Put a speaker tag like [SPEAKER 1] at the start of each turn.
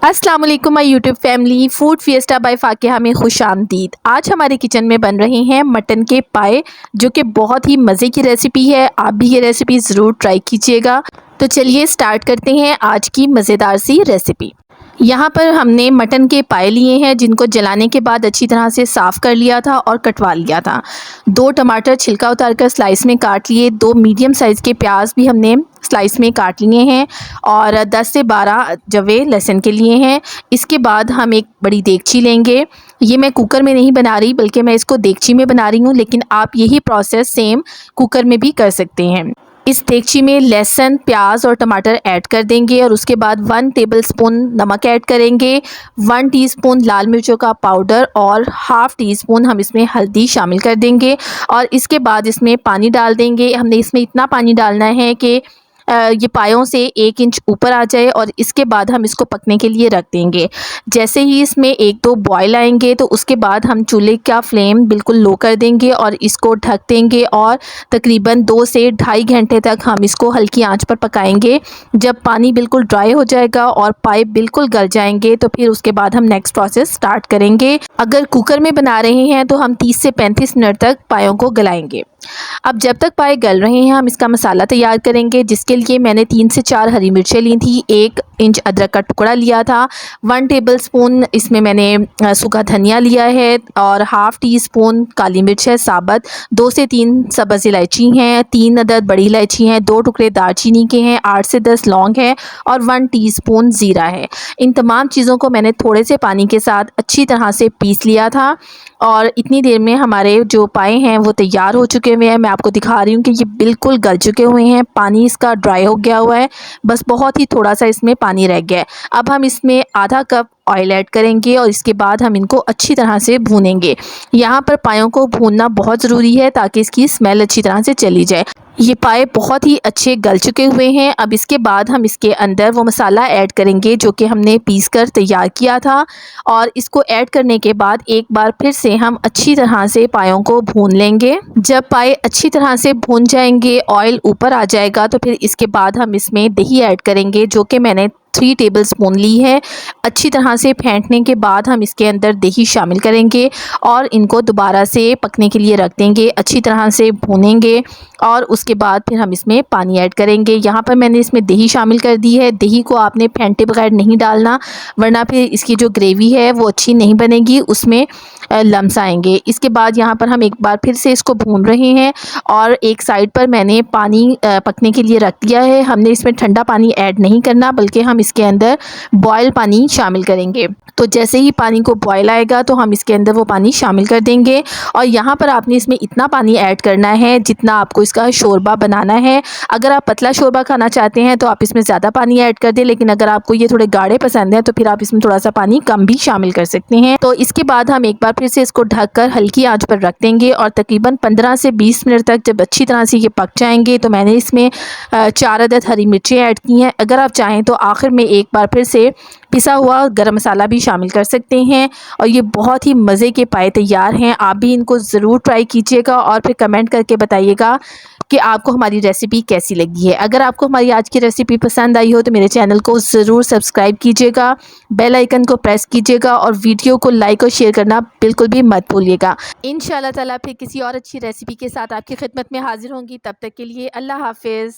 [SPEAKER 1] अस्सलाम वालेकुम my YouTube family. Food Fiesta by Fakiha में खुश आमदीद। आज हमारे किचन में बन रहे हैं मटन के पाए, जो कि बहुत ही मज़े की रेसिपी है। आप भी ये रेसिपी ज़रूर ट्राई कीजिएगा। तो चलिए स्टार्ट करते हैं आज की मज़ेदार सी रेसिपी। यहाँ पर हमने मटन के पाए लिए हैं, जिनको जलाने के बाद अच्छी तरह से साफ़ कर लिया था और कटवा लिया था। 2 टमाटर छिलका उतारकर स्लाइस में काट लिए। 2 मीडियम साइज़ के प्याज भी हमने स्लाइस में काट लिए हैं और 10 से 12 जवे लहसुन के लिए हैं। इसके बाद हम एक बड़ी देगची लेंगे। ये मैं कुकर में नहीं बना रही, बल्कि मैं इसको देगची में बना रही हूँ, लेकिन आप यही प्रोसेस सेम कुकर में भी कर सकते हैं। इस देगची में लहसुन, प्याज और टमाटर ऐड कर देंगे और उसके बाद 1 टेबलस्पून नमक ऐड करेंगे, 1 टीस्पून लाल मिर्चों का पाउडर और हाफ़ टी स्पून हम इसमें हल्दी शामिल कर देंगे। और इसके बाद इसमें पानी डाल देंगे। हमने इसमें इतना पानी डालना है कि ये पायों से 1 इंच ऊपर आ जाए और इसके बाद हम इसको पकने के लिए रख देंगे। जैसे ही इसमें 1-2 बॉयल आएंगे तो उसके बाद हम चूल्हे का फ्लेम बिल्कुल लो कर देंगे और इसको ढक देंगे और तकरीबन 2 से ढाई घंटे तक हम इसको हल्की आंच पर पकाएंगे। जब पानी बिल्कुल ड्राई हो जाएगा और पाए बिल्कुल गल जाएंगे तो फिर उसके बाद हम नेक्स्ट प्रोसेस स्टार्ट करेंगे। अगर कुकर में बना रहे हैं तो हम 30 से 35 मिनट तक पायों को गलाएंगे। अब जब तक पाए गल रहे हैं हम इसका मसाला तैयार करेंगे, जिसके लिए मैंने 3 से 4 हरी मिर्चें ली थी, 1 इंच अदरक का टुकड़ा लिया था, 1 टेबलस्पून इसमें मैंने सूखा धनिया लिया है और हाफ़ टी स्पून काली मिर्च है साबुत, 2 से 3 सब्ज़ इलायची हैं, 3 अदद बड़ी इलायची हैं, 2 टुकड़े दालचीनी के हैं, 8 से 10 लौंग है और 1 टीस्पून ज़ीरा है। इन तमाम चीज़ों को मैंने थोड़े से पानी के साथ अच्छी तरह से पीस लिया था और इतनी देर में हमारे जो पाए हैं वो तैयार हो चुके हुए हैं। मैं आपको दिखा रही हूँ कि ये बिल्कुल गल चुके हुए हैं, पानी इसका ड्राई हो गया हुआ है, बस बहुत ही थोड़ा सा इसमें पानी रह गया है। अब हम इसमें आधा कप ऑयल ऐड करेंगे और इसके बाद हम इनको अच्छी तरह से भूनेंगे। यहाँ पर पायों को भूनना बहुत ज़रूरी है ताकि इसकी स्मेल अच्छी तरह से चली जाए। ये पाए बहुत ही अच्छे गल चुके हुए हैं। अब इसके बाद हम इसके अंदर वो मसाला ऐड करेंगे जो कि हमने पीस कर तैयार किया था और इसको ऐड करने के बाद एक बार फिर से हम अच्छी तरह से पायों को भून लेंगे। जब पाए अच्छी तरह से भून जाएंगे, ऑयल ऊपर आ जाएगा, तो फिर इसके बाद हम इसमें दही ऐड करेंगे, जो कि मैंने 3 टेबलस्पून ली है। अच्छी तरह से फेंटने के बाद हम इसके अंदर दही शामिल करेंगे और इनको दोबारा से पकने के लिए रख देंगे, अच्छी तरह से भूनेंगे और उसके बाद फिर हम इसमें पानी ऐड करेंगे। यहाँ पर मैंने इसमें दही शामिल कर दी है। दही को आपने फेंटे बगैर नहीं डालना, वरना फिर इसकी जो ग्रेवी है वो अच्छी नहीं बनेगी, उसमें लम्स आएंगे। इसके बाद यहाँ पर हम एक बार फिर से इसको भून रहे हैं और एक साइड पर मैंने पानी पकने के लिए रख दिया है। हमने इसमें ठंडा पानी ऐड नहीं करना, बल्कि हम इसके अंदर बॉयल पानी शामिल करेंगे। तो जैसे ही पानी को बॉयल आएगा तो हम इसके अंदर वो पानी शामिल कर देंगे और यहाँ पर आपने इसमें इतना पानी ऐड करना है जितना आपको इसका शोरबा बनाना है। अगर आप पतला शोरबा खाना चाहते हैं तो आप इसमें ज़्यादा पानी ऐड कर दें, लेकिन अगर आपको ये थोड़े गाढ़े पसंद हैं तो फिर आप इसमें थोड़ा सा पानी कम भी शामिल कर सकते हैं। तो इसके बाद हम एक बार फिर से इसको ढककर हल्की आंच पर रख देंगे और तकरीबन 15 से 20 मिनट तक जब अच्छी तरह से ये पक जाएंगे तो मैंने इसमें 4 अदद हरी मिर्चें ऐड की हैं। अगर आप चाहें तो आखिर में एक बार फिर से पिसा हुआ गरम मसाला भी शामिल कर सकते हैं और ये बहुत ही मज़े के पाए तैयार हैं। आप भी इनको ज़रूर ट्राई कीजिएगा और फिर कमेंट करके बताइएगा कि आपको हमारी रेसिपी कैसी लगी है। अगर आपको हमारी आज की रेसिपी पसंद आई हो तो मेरे चैनल को ज़रूर सब्सक्राइब कीजिएगा, बेल आइकन को प्रेस कीजिएगा और वीडियो को लाइक और शेयर करना बिल्कुल भी मत भूलिएगा। इंशाल्लाह ताला फिर किसी और अच्छी रेसिपी के साथ आपकी खिदमत में हाजिर होंगी। तब तक के लिए अल्लाह हाफ़िज़।